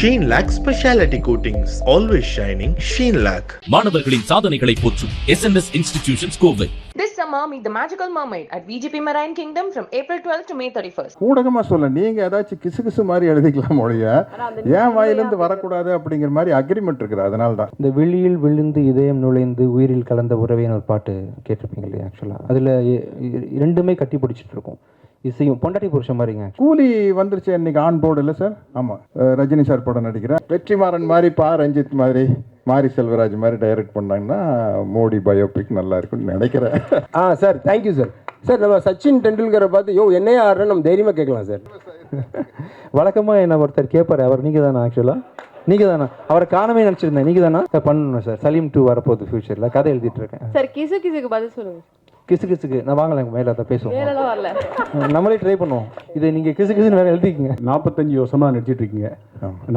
Sheen Lac Speciality Coatings, always shining. Sheen Lac. மாணவர்களின் சாதனைகளை போற்றும் SNS Institutions Kovai. This summer, meet the Magical Mermaid at VGP Marine Kingdom from April 12th to May 31st. ஊடகமா சொல்ல நீங்க ஏதாச்சும் கிசுகிசு மாதிரி எழுதிக்கலாம் ஒழிய ஏன் வாயிலிருந்து வரக்கூடாது அப்படிங்கிற மாதிரி அக்ரிமெண்ட் இருக்குது. அதனால தான் இந்த விழியில் விழுந்து இதயம் நுழைந்து உயிரில் கலந்த உறவேன்னு ஒரு பாட்டு கேட்டிருப்பீங்க இல்லையா? ஆக்சுவலாக அதில் ரெண்டுமே கட்டி பிடிச்சிட்டு இருக்கும். இசையும் பொண்டாட்டி புருஷன் மாதிரிங்க. கூலி வந்துருச்சு இன்னைக்கு ஆன் போர்டு இல்லை சார்? ஆமாம், ரஜினி சார் படம் நடிக்கிறேன். வெற்றிமாறன் மாதிரி பா ரஞ்சித் மாதிரி மாரி செல்வராஜ் மாதிரி டைரக்ட் பண்ணாங்கன்னா மோடி பயோபிக் நல்லா இருக்குன்னு நினைக்கிறேன். Sir thank you sir. சார் நம்ம சச்சின் டெண்டுல்கரை பார்த்து என்னையே ஆடுறேன்னு நம்ம தைரியமாக கேட்கலாம் சார். வழக்கமாக என்ன ஒருத்தர் கேட்பார், அவர் நீங்கள் தானே? ஆக்சுவலாக நீங்கள் தானே? அவரை காணவே நினச்சிருந்தேன். நீங்கள் தானே பண்ணணும் சார். சலீம் 2 வரப்போகுது ஃபியூச்சரில். கதை எழுதிட்டு இருக்கேன் சார். கிசுக்கு பதில் சொல்லுங்கள். கிசுக்கு நான் வாங்கலை, மேலே அதை பேசுவோம். வரல, நம்மளே ட்ரை பண்ணுவோம். இதை நீங்கள் கிசுன்னு வேறு எழுதிக்கிங்க. 45 வருஷமாக நடிச்சிட்டு இருக்கீங்க.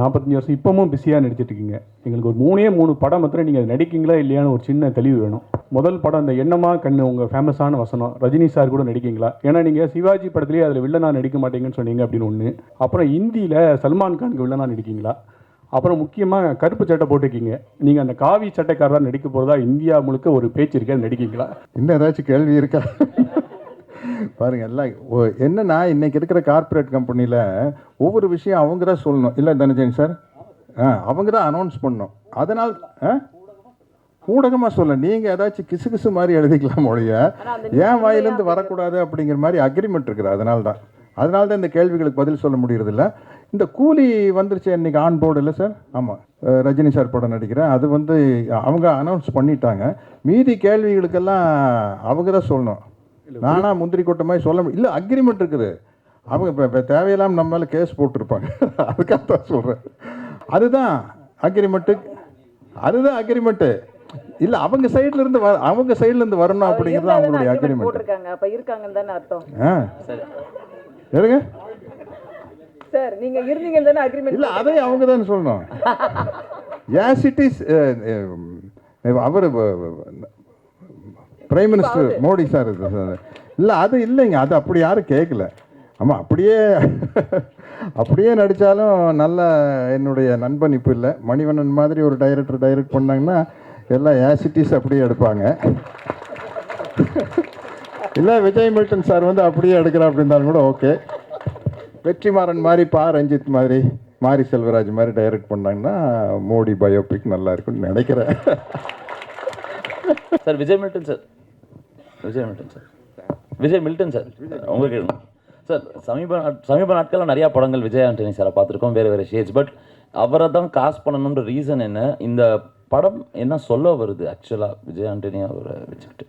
45 வருஷம் இப்பவும் பிஸியாக நடிச்சிட்டு இருக்கீங்க. எங்களுக்கு ஒரு 3 படம் மாத்திரம் நீங்கள் நடிக்கீங்களா இல்லையான்னு ஒரு சின்ன தெளிவு வேணும். முதல் படம் இந்த எண்ணமா கண்ணு உங்கள் ஃபேமஸான வசனம், ரஜினி சார் கூட நடிக்கீங்களா? ஏன்னா நீங்கள் சிவாஜி படத்துலேயே அதில் வில்லனா நடிக்க மாட்டீங்கன்னு சொன்னீங்க அப்படின்னு ஒன்று. அப்புறம் ஹிந்தியில் சல்மான் கானுக்கு வில்லனா நடிக்கீங்களா? அப்புறம் முக்கியமாக கருப்பு சட்டை போட்டுருக்கீங்க. நீங்கள் அந்த காவி சட்டைக்காரராக நடிக்க போகிறதா இந்தியா முழுக்க ஒரு பேச்சு இருக்கா? நடிக்கீங்களா? இன்னும் ஏதாச்சும் கேள்வி இருக்கா? பாருங்க, எல்லாம் என்னன்னா இன்னைக்கு இருக்கிற கார்பரேட் கம்பெனியில் ஒவ்வொரு விஷயம் அவங்க தான் சொல்லணும். இல்லை தனஜன் சார், அவங்க தான் அனௌன்ஸ் பண்ணணும். அதனால் ஊடகமாக சொல்ல நீங்கள் ஏதாச்சும் கிசுகிசு மாதிரி எழுதிக்கலாம் ஒழிய ஏன் வாயிலிருந்து வரக்கூடாது அப்படிங்கிற மாதிரி அக்ரிமெண்ட் இருக்குது. அதனால தான் இந்த கேள்விகளுக்கு பதில் சொல்ல முடியறதில்ல. இந்த கூலி வந்துருச்சு இன்னைக்கு ஆன் போர்டு இல்லை சார்? ஆமாம், ரஜினி சார் படம் நடிக்கிறேன். அது அவங்க அனௌன்ஸ் பண்ணிட்டாங்க. மீதி கேள்விகளுக்கெல்லாம் அவங்க தான் சொல்லணும். நானா முந்திரி கொட்ட மாதிரி சொல்ல முடியும். இல்லை, அக்ரிமெண்ட் இருக்குது. அவங்க இப்போ தேவையில்லாமல் நம்ம மேலே கேஸ் போட்டிருப்பாங்க. அதுக்காக தான் சொல்கிறேன். அதுதான் அக்ரிமெண்ட்டு. இல்லை, அவங்க சைட்லேருந்து வரணும் அப்படிங்கிறது அவங்களுடைய அக்ரிமெண்ட். இருங்க சார், நீங்க இருந்தீங்கன்னு தானே அக்ரிமெண்ட்? இல்ல, அதை அவங்க தான் சொல்லணும். Yes it is. அவர் பிரைம் மினிஸ்டர் மோடி சார். இல்லை, அது இல்லைங்க, அது அப்படி யாரும் கேட்கல. ஆமாம், அப்படியே நடித்தாலும் நல்ல என்னுடைய நண்பன் இப்போ இல்லை, மணிவண்ணன் மாதிரி ஒரு டைரக்ட் பண்ணாங்கன்னா எல்லாம் எஸ் இட் இஸ் அப்படியே எடுப்பாங்க. இல்லை, விஜய் மில்டன் சார் அப்படியே எடுக்கிறா அப்படின்னாலும் கூட ஓகே. வெற்றிமாறன் மாதிரி பா ரஞ்சித் மாதிரி மாரி செல்வராஜ் மாதிரி டைரக்ட் பண்ணாங்கன்னா மோடி பயோபிக் நல்லா இருக்குன்னு நினைக்கிறேன். சார் விஜய் மில்டன் சார் உங்களுக்கு சார் சமீப நாட்களில் நிறையா படங்கள் விஜய் ஆண்டனி சாரை பார்த்துருக்கோம், வேறு ஷேட்ஸ். பட் அவரை தான் காஸ்ட் பண்ணணுன்ற ரீசன் என்ன? இந்த படம் என்ன சொல்ல வருது ஆக்சுவலாக விஜய் ஆண்டனி அவரை வச்சுக்கிட்டு?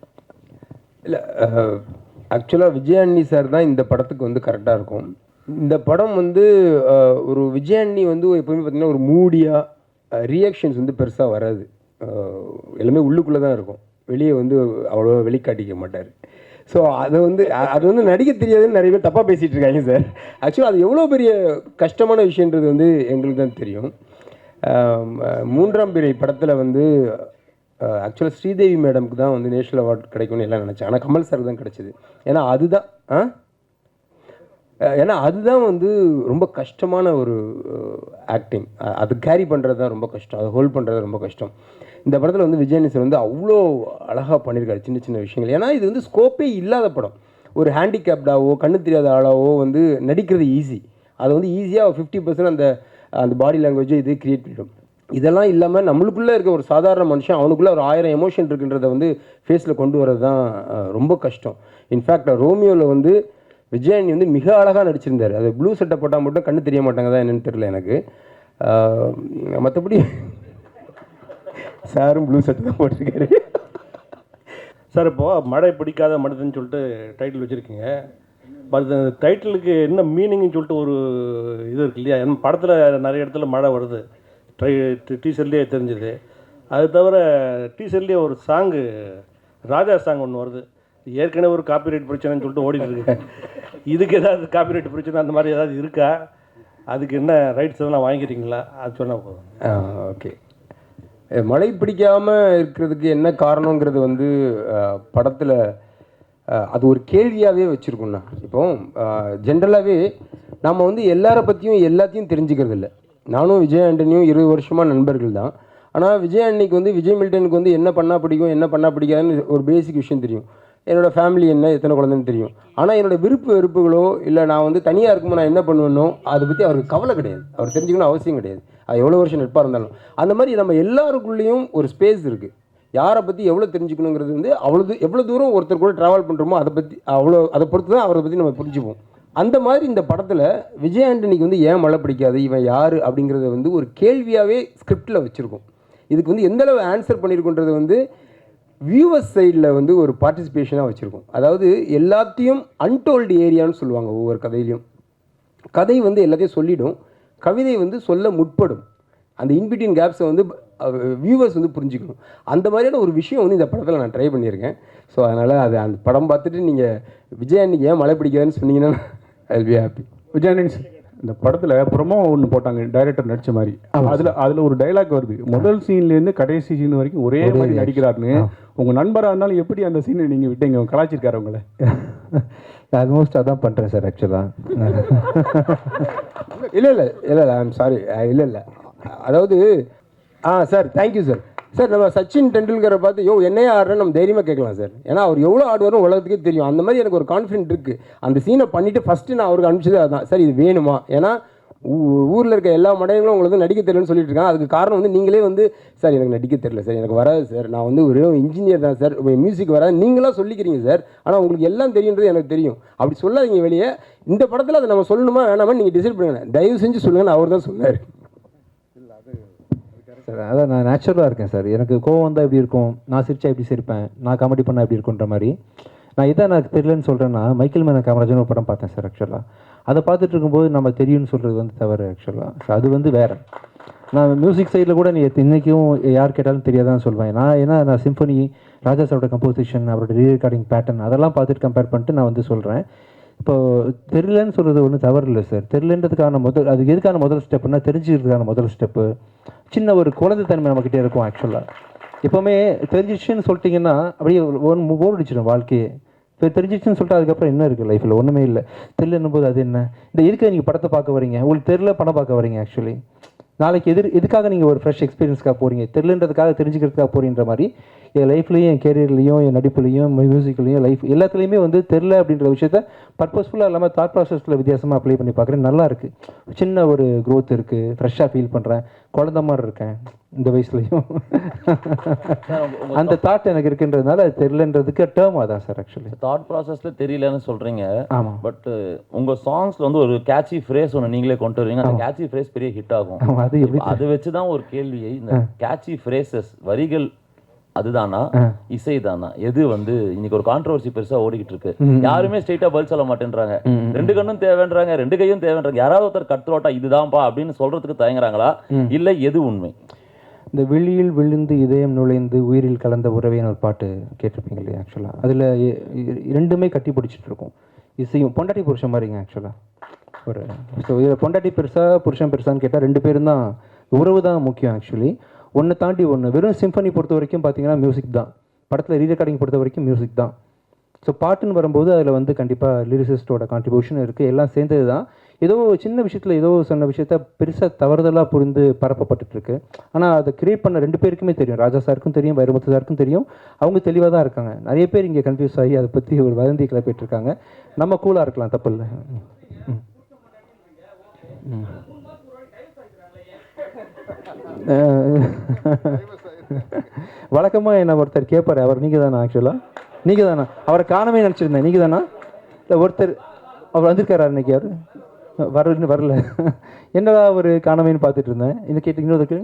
இல்லை, ஆக்சுவலாக விஜய் ஆண்டனி சார் தான் இந்த படத்துக்கு கரெக்டாக இருக்கும். இந்த படம் ஒரு விஜய் ஆண்டனி எப்போவுமே பார்த்திங்கன்னா ஒரு மூடியாக ரியாக்ஷன்ஸ் பெருசாக வராது. எல்லாமே உள்ளுக்குள்ளே தான் இருக்கும். வெளியே அவ்வளோ வெளிக்காட்டிக்க மாட்டார். ஸோ அது நடிக்க தெரியாதுன்னு நிறைய பேர் தப்பாக பேசிகிட்டு இருக்காங்க சார். ஆக்சுவலாக அது எவ்வளோ பெரிய கஷ்டமான விஷயன்றது எங்களுக்கு தான் தெரியும். 3ஆம் பிறை படத்தில் ஆக்சுவலாக ஸ்ரீதேவி மேடம்க்கு தான் நேஷனல் அவார்டு கிடைக்கும்னு எல்லாம் நினச்சேன். ஆனால் கமல் சார் தான் கிடச்சிது. ஏன்னா அதுதான் ரொம்ப கஷ்டமான ஒரு ஆக்டிங். அது கேரி பண்ணுறது தான் ரொம்ப கஷ்டம், அதை ஹோல்ட் பண்ணுறது ரொம்ப கஷ்டம். இந்த படத்தில் விஜய் சார் அவ்வளோ அழகாக பண்ணியிருக்காரு சின்ன சின்ன விஷயங்கள். ஏன்னா இது ஸ்கோப்பே இல்லாத படம். ஒரு ஹேண்டிகேப்டாவோ கண்ணு தெரியாத ஆளாவோ நடிக்கிறது ஈஸி. அதை ஈஸியாக 50% அந்த பாடி லாங்குவேஜை இது கிரியேட் பண்ணிடும். இதெல்லாம் இல்லாமல் நம்மளுக்குள்ளே இருக்க ஒரு சாதாரண மனுஷன் அவனுக்குள்ளே ஒரு 1000 எமோஷன் இருக்குன்றதை ஃபேஸில் கொண்டு வரது தான் ரொம்ப கஷ்டம். இன்ஃபேக்ட் ரோமியோவில் விஜயானி மிக அழகாக நடிச்சிருந்தார். அது ப்ளூ சட்டை போட்டால் மட்டும் கண்ணு தெரிய மாட்டாங்க தான் என்னென்னு தெரியல எனக்கு. மற்றபடி சாரும் ப்ளூ சட்டை தான் போட்டிருக்காரு. சார், இப்போது மழை பிடிக்காத மனிதன்னு சொல்லிட்டு டைட்டில் வச்சுருக்கீங்க. பட் அந்த டைட்டிலுக்கு என்ன மீனிங்னு சொல்லிட்டு ஒரு இது இருக்கு இல்லையா? என் படத்தில் நிறைய இடத்துல மழை வருது, டீசர்லேயே தெரிஞ்சுது. அது தவிர டீசர்லேயே ஒரு சாங்கு, ராஜா சாங் ஒன்று வருது. ஏற்கனவே ஒரு காப்பிரைட் பிரச்சனைன்னு சொல்லிட்டு ஓடிட்டு இருக்கு. இதுக்கு ஏதாவது காப்பிரைட் பிரச்சனை அந்த மாதிரி ஏதாவது இருக்கா? அதுக்கு என்ன ரைட்ஸ் எல்லாம் வாங்கிக்கிறீங்களா? அது சொன்னால் போதும். ஓகே. மழை பிடிக்காமல் இருக்கிறதுக்கு என்ன காரணங்கிறது படத்தில் அது ஒரு கேள்வியாகவே வச்சுருக்கோண்ணா. இப்போ ஜென்ரலாகவே நம்ம எல்லாரை பற்றியும் எல்லாத்தையும் தெரிஞ்சுக்கிறது இல்லை. நானும் விஜய் ஆண்டனியும் 20 வருஷமாக நண்பர்கள் தான். ஆனால் விஜய் ஆண்டனிக்கு வந்து விஜய் மில்டனுக்கு வந்து என்ன பண்ணால் பிடிக்கும் என்ன பண்ணால் பிடிக்காதுன்னு ஒரு பேசிக் விஷயம் தெரியும். என்னோடய ஃபேமிலி என்ன, எத்தனை குழந்தைன்னு தெரியும். ஆனால் என்னோடய விருப்பு வெறுப்புகளோ இல்லை நான் வந்து தனியாக இருக்கும்போது நான் என்ன பண்ணுவேனோ அதை பற்றி அவருக்கு கவலை கிடையாது. அவர் தெரிஞ்சுக்கணும் அவசியம் கிடையாது. அது எவ்வளோ வருஷம் நட்பாக இருந்தாலும். அந்த மாதிரி நம்ம எல்லாருக்குள்ளேயும் ஒரு ஸ்பேஸ் இருக்குது. யாரை பற்றி எவ்வளோ தெரிஞ்சுக்கணுங்கிறது வந்து எவ்வளோ தூரம் ஒருத்தர் கூட ட்ராவல் பண்ணுறோமோ அதை பொறுத்து தான் அவரை பற்றி நம்ம புரிஞ்சுப்போம். அந்த மாதிரி இந்த படத்தில் விஜய் ஆண்டனிக்கு வந்து ஏன் மழை பிடிக்காது, இவன் யார் அப்படிங்கிறத வந்து ஒரு கேள்வியாகவே ஸ்கிரிப்டில் வச்சுருக்கோம். இதுக்கு வந்து எந்தளவு ஆன்சர் பண்ணியிருக்குன்றது வந்து வியூவர்ஸ் சைடில் வந்து ஒரு பார்ட்டிசிபேஷனாக வச்சுருக்கோம். அதாவது எல்லாத்தையும் அன்டோல்டு ஏரியான்னு சொல்லுவாங்க. ஒவ்வொரு கதையிலையும் கதை வந்து எல்லாத்தையும் சொல்லிடும், கவிதை வந்து சொல்ல முற்படும். அந்த இன்பிட்வீன் கேப்ஸை வந்து வியூவர்ஸ் வந்து புரிஞ்சுக்கணும். அந்த மாதிரியான ஒரு விஷயம் வந்து இந்த படத்தில் நான் ட்ரை பண்ணியிருக்கேன். ஸோ அதனால் அந்த படம் பார்த்துட்டு நீங்கள் விஜய் அன்னைக்கு ஏன் மழை பிடிக்காதுன்னு சொன்னீங்கன்னா I will be happy. Vijay Antony இந்த படத்தில் ப்ரொமோ ஒன்று போட்டாங்க, டைரக்டர் நடித்த மாதிரி. அதில் ஒரு டைலாக் வருது, முதல் சீன்லேருந்து கடைசி சீன் வரைக்கும் ஒரே மாதிரி நடிக்கிறாருன்னு. உங்கள் நண்பராக இருந்தாலும் எப்படி அந்த சீனை நீங்கள் விட்டீங்க? கலாச்சிருக்காரு உங்களை? ஆல்மோஸ்ட் அதான் பண்ணுறேன் சார் ஆக்சுவலாக. இல்லை ஐ எம் சாரி. இல்லை அதாவது சார் தேங்க்யூ சார். சார் நம்ம சச்சின் டெண்டுல்கரை பார்த்து என்னையே ஆடுறேன்னு நம்ம தைரியமாக கேட்கலாம் சார். ஏன்னா அவர் எவ்வளோ ஆடுவாரும் உலகத்துக்கே தெரியும். அந்த மாதிரி எனக்கு ஒரு கான்ஃபிடென்ட் இருக்குது. அந்த சீனை பண்ணிவிட்டு ஃபஸ்ட்டு நான் அவருக்கு அனுப்பிச்சது அதுதான். சார் இது வேணுமா? ஏன்னா ஊரில் இருக்க எல்லா மடையங்களும் உங்களுக்கு நடிக்க தெரியலன்னு சொல்லிட்டு இருக்காங்க. அதுக்கு காரணம் வந்து நீங்களே வந்து சார் எனக்கு நடிக்க தெரியல சார், எனக்கு வராது சார், நான் வந்து ஒரு இன்ஜினியர் தான் சார், மியூசிக் வராது நீங்களாக சொல்லிக்கிறீங்க சார், ஆனால் உங்களுக்கு எல்லாம் தெரியுன்றது எனக்கு தெரியும். அப்படி சொல்லாதீங்க வெளியே. இந்த படத்தில் அதை நம்ம சொல்லணுமா வேணாமா நீங்கள் டிசைட் பண்ணுங்க. தயவு செஞ்சு சொல்லுங்கன்னு அவர் தான் சொன்னார். சார் அதான் நான் நேச்சுரலாக இருக்கேன் சார். எனக்கு கோவம் வந்தால் எப்படி இருக்கும், நான் சிரிச்சா எப்படி சிரிப்பேன், நான் காமெடி பண்ணால் எப்படி இருக்குன்ற மாதிரி. நான் இதான் எனக்கு தெரியலன்னு சொல்கிறேன்னா, மைக்கேல் மேனன் காமராஜன் ஒரு படம் பார்த்தேன் சார். ஆக்சுவலாக அதை பார்த்துட்டு இருக்கும்போது நம்ம தெரியும்னு சொல்கிறது வந்து தவறு. ஆக்சுவலாக ஸோ அது வந்து வேறு. நான் மியூசிக் சைடில் கூட நீ இன்றைக்கும் யார் கேட்டாலும் தெரியாதான்னு சொல்வேன். நான் சிம்பனி, ராஜா சாரோட கம்போசிஷன், அவரோட ரீரெக்கார்டிங் பேட்டர்ன் அதெல்லாம் பார்த்துட்டு கம்பேர் பண்ணிட்டு நான் வந்து சொல்கிறேன். இப்போ தெரியலன்னு சொல்கிறது ஒன்றும் தவறு இல்லை சார். தெரியலன்றதுக்கான அது எதுக்கான முதல் ஸ்டெப்புன்னா தெரிஞ்சுக்கிறதுக்கான முதல் ஸ்டெப்பு சின்ன ஒரு குழந்தைத்தன்மை நம்மக்கிட்டே இருக்கும். ஆக்சுவலாக எப்போவுமே தெரிஞ்சிச்சுன்னு சொல்லிட்டிங்கன்னா அப்படியே போர் அடிச்சிடும் வாழ்க்கையே. இப்போ தெரிஞ்சிச்சுன்னு சொல்லிட்டு அதுக்கப்புறம் என்ன இருக்குது லைஃப்பில்? ஒன்றுமே இல்லை. தெரியலன்னும் போது அது என்ன, இந்த எதுக்கு நீங்கள் படத்தை பார்க்க வரீங்க? உங்களுக்கு தெரியல படம் பார்க்க வரீங்க. ஆக்சுவலி நாளைக்கு எதுக்காக நீங்கள் ஒரு ஃப்ரெஷ் எக்ஸ்பீரியன்ஸ்க்காக போகிறீங்க? தெரியலன்றதுக்காக தெரிஞ்சுக்கிறதுக்காக போகிறீன்ற மாதிரி என் லைஃப்லேயும், என் கேரியர்லேயும், என் நடிப்புலையும், மியூசிக்லேயும், லைஃப் எல்லாத்துலேயுமே வந்து தெரில அப்படின்ற விஷயத்த பர்பஸ்ஃபுல்லாக இல்லாமல் தாட் ப்ராசஸில் வித்தியாசமாக அப்ளை பண்ணி பார்க்குறேன். நல்லா இருக்குது. சின்ன ஒரு க்ரோத் இருக்குது. ஃப்ரெஷ்ஷாக ஃபீல் பண்ணுறேன். குழந்த மாதிரி இருக்கேன் இந்த வயசுலையும். அந்த தாட் எனக்கு இருக்குன்றதுனால அது தெரியலன்றதுக்கு டேர்ம் அதான் சார். ஆக்சுவலி தாட் ப்ராசஸில் தெரியலன்னு சொல்கிறீங்க. ஆமாம். பட் உங்கள் சாங்ஸில் வந்து ஒரு கேட்சி ஃப்ரேஸ் ஒன்று நீங்களே கொண்டு வருவீங்க. அந்த கேட்சி ஃப்ரேஸ் பெரிய ஹிட் ஆகும். அதை வச்சு தான் ஒரு கேள்வியை, இந்த கேட்சி ஃப்ரேசஸ் வரிகள் அதுதானா இசைதானா எது வந்து இன்னைக்கு ஒரு கான்ட்ரோவர்சி பெருசா ஓடிக்கிட்டு இருக்கு. யாருமே ஸ்ட்ரெயிட்டா பதில் சொல்ல மாட்டேன்றாங்க. ரெண்டு கண்ணும் தேவைன்றாங்க, ரெண்டு கையும் தேவைன்றாங்க. யாராவது ஒருத்தர் கட்ரோட்டா இதுதான்ப்பா அப்படின்னு சொல்றதுக்கு தயங்குறாங்களா இல்ல எது உண்மை? இந்த வெளியில் விழுந்து இதயம் நுழைந்து உயிரில் கலந்த உறவைன்னு ஒரு பாட்டு கேட்டிருப்பீங்க இல்லையா? ஆக்சுவலாக அதில் ரெண்டுமே கட்டி பிடிச்சிட்டு இருக்கும். இசையும் பொண்டாட்டி புருஷன் மாதிரிங்க. ஆக்சுவலாக ஒரு ஸோ இதில் பொண்டாட்டி பெருசா புருஷன் பெருசான்னு கேட்டால் ரெண்டு பேரும் தான், உறவு தான் முக்கியம். ஆக்சுவலி ஒன்று தாண்டி ஒன்று. வெறும் சிம்பனி பொறுத்த வரைக்கும் பார்த்தீங்கன்னா மியூசிக் தான். படத்தில் ரீரெக்கார்டிங் பொறுத்த வரைக்கும் மியூசிக் தான். ஸோ பாட்டுன்னு வரும்போது அதில் வந்து கண்டிப்பாக லிரிசிஸ்டோட கான்ட்ரிபியூஷன் இருக்குது. எல்லாம் சேர்ந்தது தான். ஏதோ சின்ன விஷயத்தில் ஏதோ சொன்ன விஷயத்த பெருசாக தவறுதலாக புரிந்து பரப்பப்பட்டுருக்கு. ஆனால் அதை கிரியேட் பண்ண ரெண்டு பேருக்குமே தெரியும். ராஜா சாருக்கும் தெரியும், வைரமுத்து சாருக்கும் தெரியும். அவங்க தெளிவாக தான் இருக்காங்க. நிறைய பேர் இங்கே கன்ஃபியூஸ் ஆகி அதை பற்றி ஒரு வதந்தி கிளப்பிட்டு இருக்காங்க. நம்ம கூலாக இருக்கலாம், தப்பு இல்லை. வழக்கமாக என்ன ஒருத்தர் கேட்பார், அவர் நீங்கள் தானா? ஆக்சுவலாக நீங்கள் தானா? அவரை காணவே நினச்சிருந்தேன். நீங்கள் தானா? இல்லை ஒருத்தர் அவர் வந்திருக்காரா இன்னைக்கு? அவர் வரல. என்னடா ஒரு காணவேன்னு பார்த்துட்டு இருந்தேன். இந்த கேட்டு இன்னொருக்கு.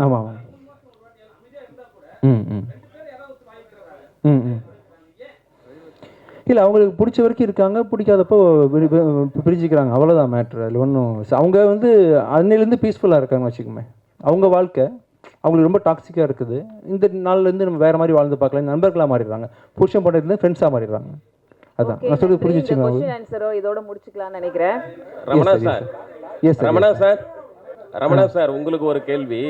ஆமாம் ஆமாம். இல்லை அவங்களுக்கு பிடிச்ச வரைக்கும் இருக்காங்க, பிடிக்காதப்போ பிரிஞ்சுக்கிறாங்க. அவ்வளோதான் மேட்ரு. அதில் ஒன்றும் அவங்க வந்து அன்னிலேருந்து பீஸ்ஃபுல்லாக இருக்காங்க வச்சுக்கோமே. அவங்க வாழ்க்கை அவங்களுக்கு ரொம்ப டாக்ஸிக்காக இருக்குது. இந்த நாள்லேருந்து நம்ம வேறு மாதிரி வாழ்ந்து பார்க்கலாம். நண்பர்களாக மாறிடுறாங்க. புருஷன் பண்ணுறது ஃப்ரெண்ட்ஸாக மாறிடுறாங்க. அதான் நான் சொல்றது புரிஞ்சுச்சுங்க. இதோட முடிச்சுக்கலாம்னு நினைக்கிறேன். ரமணா சார் உங்களுக்கு ஒரு கேள்வி.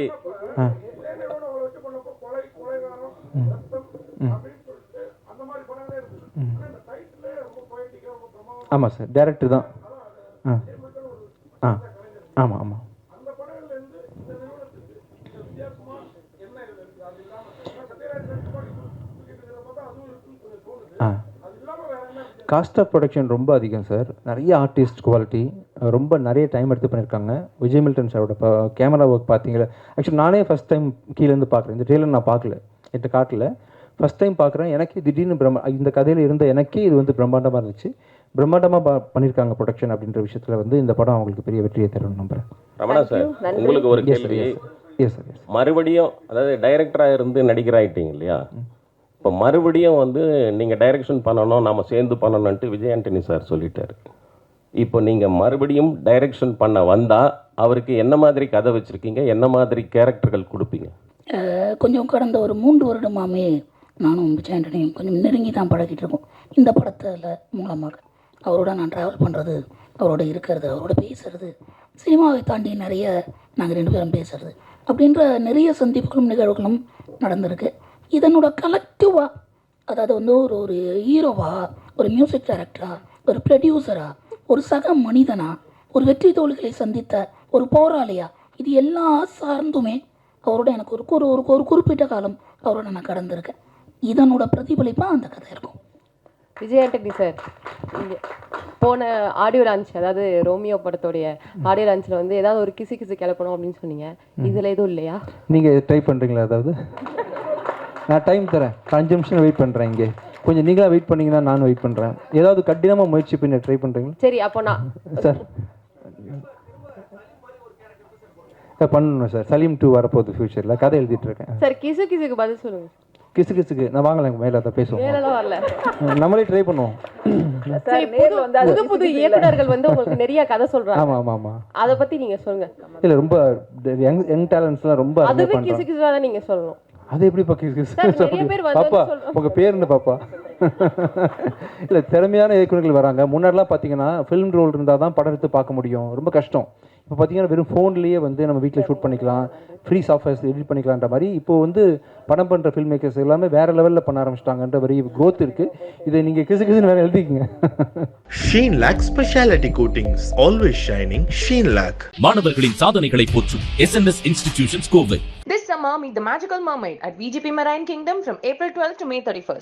ஆமாம் சார், டைரக்டர் தான். ஆமாம் ஆமாம். ஆ, காஸ்ட் ஆஃப் ப்ரொடக்ஷன் ரொம்ப அதிகம் சார். நிறைய ஆர்டிஸ்ட் குவாலிட்டி, ரொம்ப நிறைய டைம் எடுத்து பண்ணியிருக்காங்க. விஜய் மில்டன் சாரோட கேமரா ஒர்க் பார்த்தீங்களா? ஆக்சுவலி நானே ஃபஸ்ட் டைம் கீழேருந்து பார்க்குறேன். இந்த ட்ரெயிலர் நான் பார்க்கல, என்கிட்ட காட்டல. ஃபஸ்ட் டைம் பார்க்குறேன். எனக்கு திடீர்னு இந்த கதையில் இருந்த எனக்கே இது வந்து பிரம்மாண்டமாக இருந்துச்சு. பிரம்மாண்டமாக பண்ணியிருக்காங்க ப்ரொடக்ஷன் அப்படின்ற விஷயத்தில் வந்து இந்த படம் அவங்களுக்கு பெரிய வெற்றியை தரும்னு நம்புகிறேன். ரமணா சார், உங்களுக்கு ஒரு கேள்வி. Yes sir. மறுபடியும் அதாவது டைரக்டராக இருந்து நடிகராயிட்டீங்க இல்லையா? இப்போ மறுபடியும் வந்து நீங்கள் டைரக்ஷன் பண்ணணும், நாம் சேர்ந்து பண்ணணுன்ட்டு விஜய் ஆண்டனி சார் சொல்லிட்டாரு. இப்போ நீங்கள் மறுபடியும் டைரக்ஷன் பண்ண வந்தால் அவருக்கு என்ன மாதிரி கதை வச்சுருக்கீங்க, என்ன மாதிரி கேரக்டர்கள் கொடுப்பீங்க? கொஞ்சம் கடந்த ஒரு 3 வருடமாமே நானும் விஜய் ஆண்டனியும் கொஞ்சம் நெருங்கி தான் பழகிட்டு இருக்கோம். இந்த படத்தில் மூலமாக அவரோட நான் ட்ராவல் பண்ணுறது, அவரோட இருக்கிறது, அவரோட பேசுகிறது, சினிமாவை தாண்டி நிறைய நாங்கள் 2 பேரும் பேசுகிறது அப்படின்ற நிறைய சந்திப்புகளும் நிகழ்வுகளும் நடந்திருக்கு. இதனோட கலெக்டிவாக, அதாவது வந்து ஒரு ஹீரோவாக, ஒரு மியூசிக் டைரக்டராக, ஒரு ப்ரொடியூசராக, ஒரு சக மனிதனாக, ஒரு வெற்றி தோல்விகளை சந்தித்த ஒரு போராளியா, இது எல்லா சார்ந்துமே அவரோட எனக்கு ஒரு குறிப்பிட்ட காலம் அவரோட நான் கடந்திருக்கேன். இதனோட பிரதிபலிப்பாக அந்த கதை இருக்கும். விஜய் ஆண்டனி சார், போன ஆடியோ லான்ச், அதாவது ரோமியோ படத்தோடைய ஆடியோ லான்ச்சில் வந்து ஏதாவது ஒரு கிசு கிளப்பணும் அப்படின்னு சொன்னீங்க. இதில் எதுவும் இல்லையா? நீங்கள் ட்ரை பண்ணுறீங்களா? அதாவது நான் டைம் தரேன், 5 நிமிஷம் வெயிட் பண்ணுறேன். இங்கே கொஞ்சம் நீங்களாக வெயிட் பண்ணிங்கன்னா நானும் வெயிட் பண்ணுறேன். ஏதாவது கடினமாக முயற்சி பண்ணி ட்ரை பண்ணுறீங்களா? சரி, அப்போ நான் சார் பண்ணணும் சார். சலீம் 2 வரப்போகுது ஃபியூச்சரில், கதை எழுதிட்டு இருக்கேன் சார். கிசுக்கு பதில் சொல்லுங்க. கிசுக்கு நான் வாங்கலை, மேலே அதை பேசுவோம். மேலெல்லாம் வரல, நம்மளே ட்ரை பண்ணுவோம். புது இயக்குனர்கள் வந்து உங்களுக்கு நிறைய கதை சொல்றாங்க. ஆமாம் ஆமாம் ஆமாம். அதை பற்றி நீங்கள் சொல்லுங்க. இல்லை, ரொம்ப யங் டேலண்ட்ஸ்லாம் ரொம்ப அதுவே கிசுக்கு தான் நீங்கள் சொல்லணும். அது எப்படி பாப்பா உங்கள் பேர் என்ன பாப்பா? இல்லை, திறமையான இயக்குநர்கள் வராங்க. முன்னாடிலாம் பார்த்தீங்கன்னா ஃபிலிம் ரோல் இருந்தால் தான் படம் எடுத்து பார்க்க முடியும், ரொம்ப கஷ்டம். இப்போ பார்த்தீங்கன்னா வெறும் ஃபோன்லேயே வந்து நம்ம வீட்டில் ஷூட் பண்ணிக்கலாம், ஃப்ரீ சாஃப்ட்வேர்ஸ் எடிட் பண்ணிக்கலான்ற மாதிரி இப்போ வந்து படம் பண்ணுற ஃபில்ம் மேக்கர்ஸ் எல்லாமே வேறு லெவலில் பண்ண ஆரம்பிச்சிட்டாங்கன்ற வரி க்ரோத் இருக்குது. இதை நீங்கள் கிசுன்னு வேறு எழுதிக்கிங்க. Sheen Lac Specialty Coatings, always shining. Sheen Lac. மாணவர்களின் சாதனைகளை போற்றும் SNS Institutions Kovai. This summer, meet the Magical Mermaid at VGP Marine Kingdom from April 12th to May 31st.